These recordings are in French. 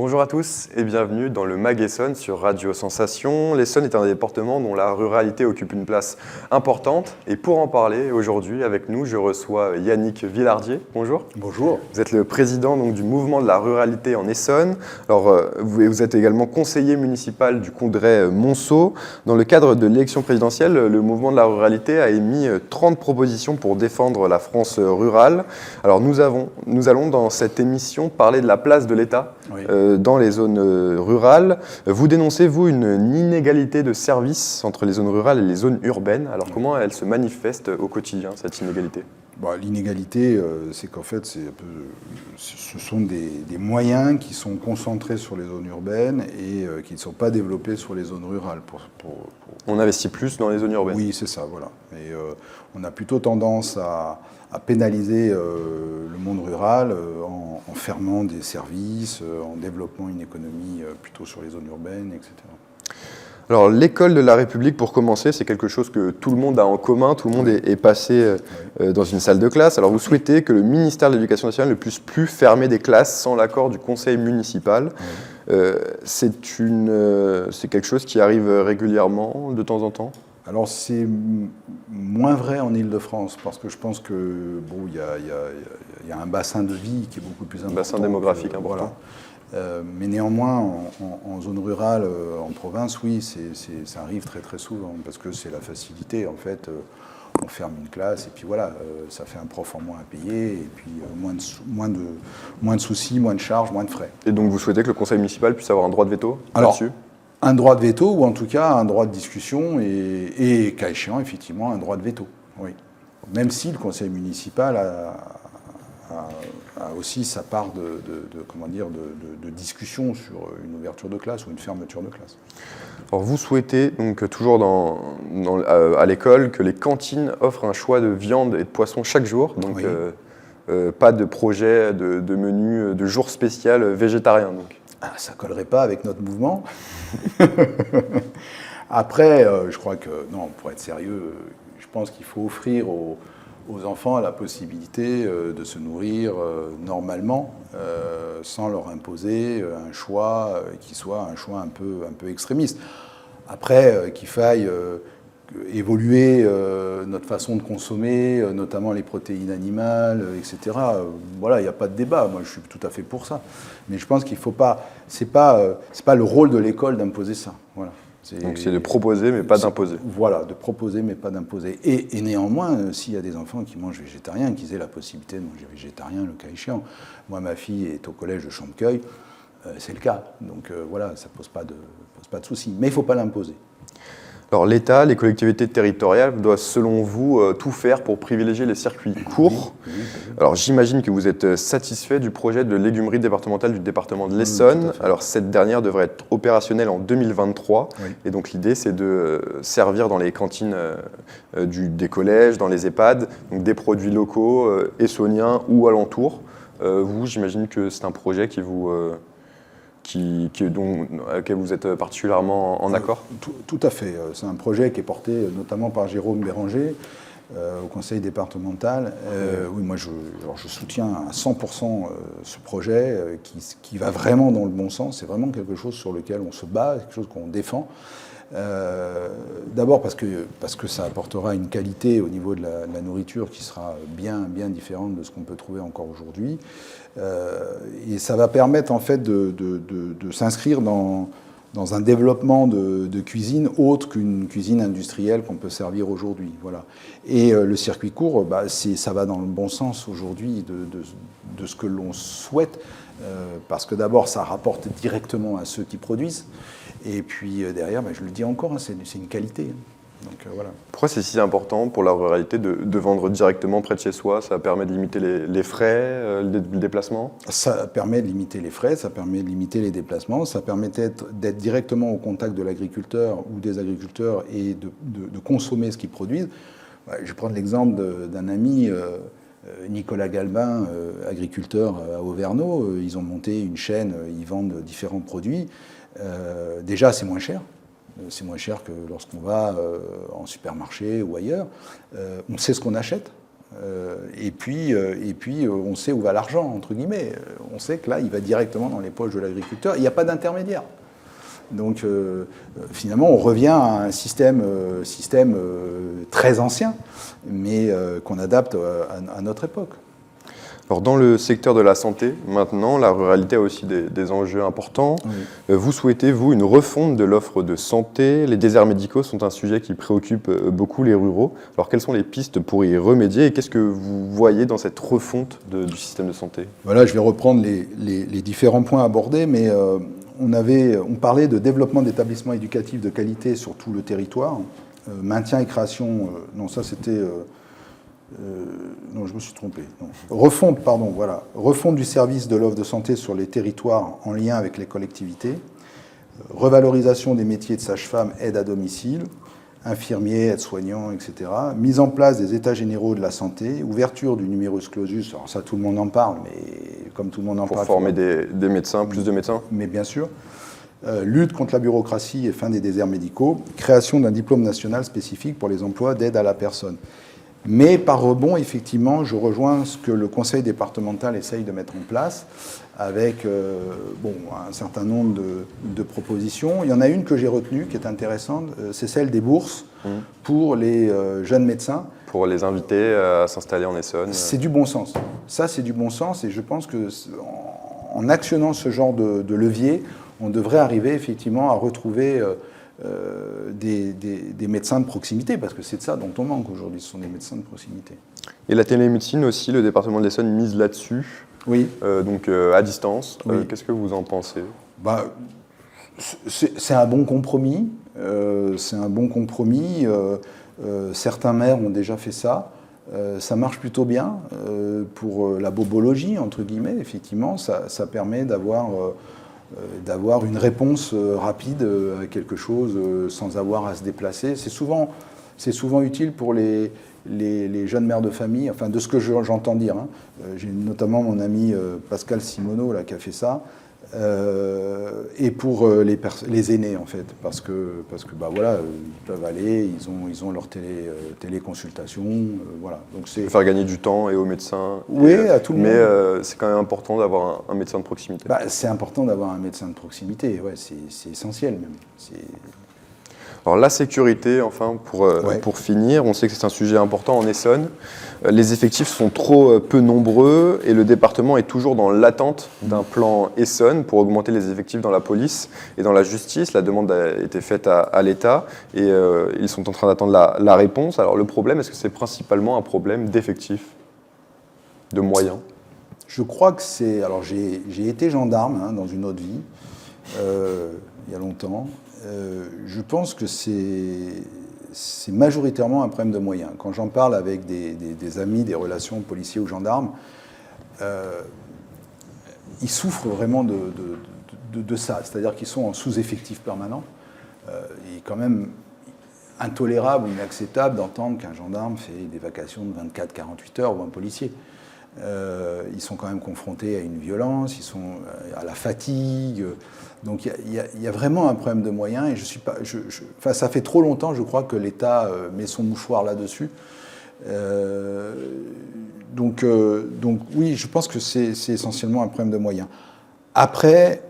Bonjour à tous et bienvenue dans le MAG Essonne sur Radio Sensation. L'Essonne est un département dont la ruralité occupe une place importante. Et pour en parler aujourd'hui avec nous, je reçois Yannick Villardier. Bonjour. Bonjour. Vous êtes le président du mouvement de la ruralité en Essonne. Alors, vous êtes également conseiller municipal du congrès Monceau. Dans le cadre de l'élection présidentielle, le mouvement de la ruralité a émis 30 propositions pour défendre la France rurale. Alors, nous allons dans cette émission parler de la place de l'État dans les zones rurales. Vous dénoncez, vous, une inégalité de services entre les zones rurales et les zones urbaines. Alors, comment elle se manifeste au quotidien, cette inégalité ? L'inégalité, c'est qu'en fait, ce sont des moyens qui sont concentrés sur les zones urbaines et qui ne sont pas développés sur les zones rurales. On investit plus dans les zones urbaines. Oui, c'est ça, voilà. Et on a plutôt tendance à pénaliser le monde rural en fermant des services, en développant une économie plutôt sur les zones urbaines, etc. Alors, l'école de la République, pour commencer, c'est quelque chose que tout le monde a en commun, tout le monde est passé dans une salle de classe. Alors, vous souhaitez que le ministère de l'Éducation nationale ne puisse plus fermer des classes sans l'accord du conseil municipal. C'est quelque chose qui arrive régulièrement, de temps en temps ? Alors, c'est moins vrai en Île-de-France, parce que je pense que il y a un bassin de vie qui est beaucoup plus important. Un bassin démographique important. Voilà. Mais néanmoins, en zone rurale, en province, oui, ça arrive très très souvent, parce que c'est la facilité, en fait. On ferme une classe, et puis voilà, ça fait un prof en moins à payer, et puis moins de soucis, moins de charges, moins de frais. Et donc vous souhaitez que le conseil municipal puisse avoir un droit de veto là-dessus ? Un droit de veto, ou en tout cas un droit de discussion, et cas échéant, effectivement, un droit de veto, oui. Même si le conseil municipal a aussi sa part de discussion sur une ouverture de classe ou une fermeture de classe. Alors vous souhaitez, donc toujours à l'école, que les cantines offrent un choix de viande et de poisson chaque jour, donc oui. Pas de projet de menu de jour spécial végétarien. Donc. Ça ne collerait pas avec notre mouvement. Après, je crois que, non, pour être sérieux, je pense qu'il faut offrir aux enfants la possibilité de se nourrir normalement, sans leur imposer un choix qui soit un choix un peu extrémiste. Après, qu'il faille évoluer notre façon de consommer, notamment les protéines animales, etc. Voilà, il n'y a pas de débat. Moi, je suis tout à fait pour ça. Mais je pense qu'il ne faut pas. C'est pas le rôle de l'école d'imposer ça. Voilà. Donc c'est de proposer, mais pas d'imposer. Voilà, de proposer, mais pas d'imposer. Et néanmoins, s'il y a des enfants qui mangent végétarien, qu'ils aient la possibilité de manger végétarien, le cas échéant. Moi, ma fille est au collège de Champecueil, c'est le cas. Donc voilà, ça ne pose pas de souci. Mais il ne faut pas l'imposer. Alors l'État, les collectivités territoriales doivent, selon vous, tout faire pour privilégier les circuits courts. Oui. Alors j'imagine que vous êtes satisfait du projet de légumerie départementale du département de l'Essonne. Alors cette dernière devrait être opérationnelle en 2023. Oui. Et donc l'idée, c'est de servir dans les cantines des collèges, dans les EHPAD, donc des produits locaux, essonniens ou alentours. Vous, j'imagine que c'est un projet qui vous... auquel vous êtes particulièrement en accord ? Tout à fait. C'est un projet qui est porté notamment par Jérôme Béranger au conseil départemental. Oui, moi je soutiens à 100% ce projet qui va vraiment dans le bon sens. C'est vraiment quelque chose sur lequel on se bat, quelque chose qu'on défend. D'abord parce que ça apportera une qualité au niveau de la nourriture qui sera bien différente de ce qu'on peut trouver encore aujourd'hui. Et ça va permettre en fait de s'inscrire dans un développement de cuisine autre qu'une cuisine industrielle qu'on peut servir aujourd'hui. Voilà. Et le circuit court, ça va dans le bon sens aujourd'hui de ce que l'on souhaite, parce que d'abord ça rapporte directement à ceux qui produisent, et puis derrière, je le dis encore, c'est une qualité. Donc, voilà. Pourquoi c'est si important pour la ruralité de vendre directement près de chez soi ? Ça permet de limiter les frais, le déplacement ? Ça permet de limiter les frais, ça permet de limiter les déplacements, ça permet d'être directement au contact de l'agriculteur ou des agriculteurs et de consommer ce qu'ils produisent. Je vais prendre l'exemple d'un ami, Nicolas Galbin, agriculteur à Auvergnat. Ils ont monté une chaîne, ils vendent différents produits. Déjà, c'est moins cher. C'est moins cher que lorsqu'on va en supermarché ou ailleurs. On sait ce qu'on achète. Et puis, on sait où va l'argent, entre guillemets. On sait que là, il va directement dans les poches de l'agriculteur. Il n'y a pas d'intermédiaire. Donc, finalement, on revient à un système très ancien, mais qu'on adapte à notre époque. Alors, dans le secteur de la santé, maintenant, la ruralité a aussi des enjeux importants. Oui. Vous souhaitez, vous, une refonte de l'offre de santé. Les déserts médicaux sont un sujet qui préoccupe beaucoup les ruraux. Alors, quelles sont les pistes pour y remédier et qu'est-ce que vous voyez dans cette refonte du système de santé? Voilà, je vais reprendre les différents points abordés, mais on parlait de développement d'établissements éducatifs de qualité sur tout le territoire. Maintien et création, non, ça c'était... non, je me suis trompé. Non. Refonte du service de l'offre de santé sur les territoires en lien avec les collectivités. Revalorisation des métiers de sage-femme, aide à domicile, infirmiers, aides-soignants, etc. Mise en place des états généraux de la santé. Ouverture du numerus clausus. Alors ça, tout le monde en parle, mais comme tout le monde en parle... Pour former des médecins, plus de médecins. Mais bien sûr. Lutte contre la bureaucratie et fin des déserts médicaux. Création d'un diplôme national spécifique pour les emplois d'aide à la personne. Mais par rebond, effectivement, je rejoins ce que le conseil départemental essaye de mettre en place avec un certain nombre de propositions. Il y en a une que j'ai retenue qui est intéressante, c'est celle des bourses pour les jeunes médecins. Pour les inviter à s'installer en Essonne. C'est du bon sens. Ça, c'est du bon sens et je pense qu'en actionnant ce genre de levier, on devrait arriver effectivement à retrouver... des médecins de proximité, parce que c'est de ça dont on manque aujourd'hui, ce sont des médecins de proximité. Et la télémédecine aussi, le département de l'Essonne mise là-dessus, oui. Donc à distance. Oui. Qu'est-ce que vous en pensez? C'est un bon compromis. Certains maires ont déjà fait ça. Ça marche plutôt bien pour la bobologie, entre guillemets, effectivement. Ça permet d'avoir une réponse rapide à quelque chose sans avoir à se déplacer. C'est souvent utile pour les jeunes mères de famille, enfin de ce que j'entends dire. Hein. J'ai notamment mon ami Pascal Simoneau là, qui a fait ça, et pour les aînés en fait, parce que voilà, ils peuvent aller, ils ont leur téléconsultation, voilà. Donc c'est faire gagner du temps et aux médecins. Oui, à tout le monde. Mais c'est quand même important d'avoir un médecin de proximité. C'est important d'avoir un médecin de proximité, ouais, c'est essentiel même. Alors la sécurité, enfin, pour finir, on sait que c'est un sujet important en Essonne. Les effectifs sont trop peu nombreux et le département est toujours dans l'attente d'un plan Essonne pour augmenter les effectifs dans la police et dans la justice. La demande a été faite à l'État et ils sont en train d'attendre la réponse. Alors le problème, est-ce que c'est principalement un problème d'effectifs, de moyens? Je crois que c'est... Alors j'ai été gendarme dans une autre vie, il y a longtemps. Je pense que c'est majoritairement un problème de moyens. Quand j'en parle avec des amis, des relations policiers ou gendarmes, ils souffrent vraiment de ça. C'est-à-dire qu'ils sont en sous-effectif permanent. Il est quand même intolérable, inacceptable d'entendre qu'un gendarme fait des vacations de 24-48 heures ou un policier. Ils sont quand même confrontés à une violence, ils sont à la fatigue. Donc il y a vraiment un problème de moyens et ça fait trop longtemps, je crois, que l'État met son mouchoir là-dessus. Donc oui, je pense que c'est essentiellement un problème de moyens. Après,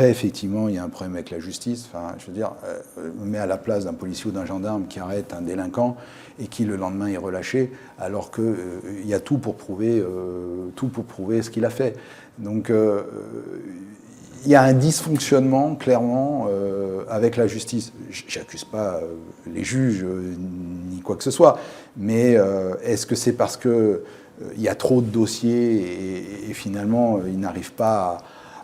effectivement, il y a un problème avec la justice. Enfin, je veux dire, on met à la place d'un policier ou d'un gendarme qui arrête un délinquant et qui, le lendemain, est relâché, alors qu'il y a tout pour prouver ce qu'il a fait. Donc, il y a un dysfonctionnement, clairement, avec la justice. J'accuse pas les juges, ni quoi que ce soit, mais est-ce que c'est parce qu'il y a trop de dossiers et finalement, ils n'arrivent pas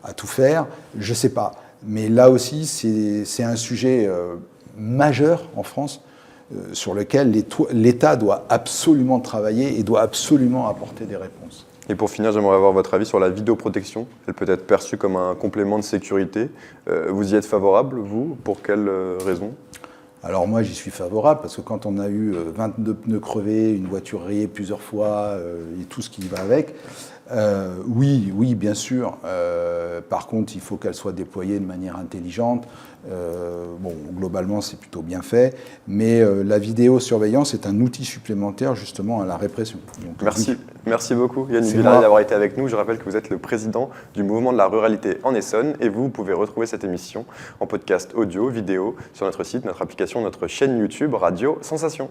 à tout faire? Je ne sais pas. Mais là aussi, c'est un sujet majeur en France sur lequel l'État doit absolument travailler et doit absolument apporter des réponses. Et pour finir, j'aimerais avoir votre avis sur la vidéoprotection. Elle peut être perçue comme un complément de sécurité. Vous y êtes favorable, vous? Pour quelles raisons? Alors moi, j'y suis favorable parce que quand on a eu 22 pneus crevés, une voiture rayée plusieurs fois et tout ce qui va avec, Oui, bien sûr. Par contre, il faut qu'elle soit déployée de manière intelligente. Globalement, c'est plutôt bien fait, mais la vidéosurveillance est un outil supplémentaire justement à la répression. Donc, Merci beaucoup Yannick Villard d'avoir été avec nous. Je rappelle que vous êtes le président du mouvement de la ruralité en Essonne et vous pouvez retrouver cette émission en podcast audio, vidéo sur notre site, notre application, notre chaîne YouTube Radio Sensation.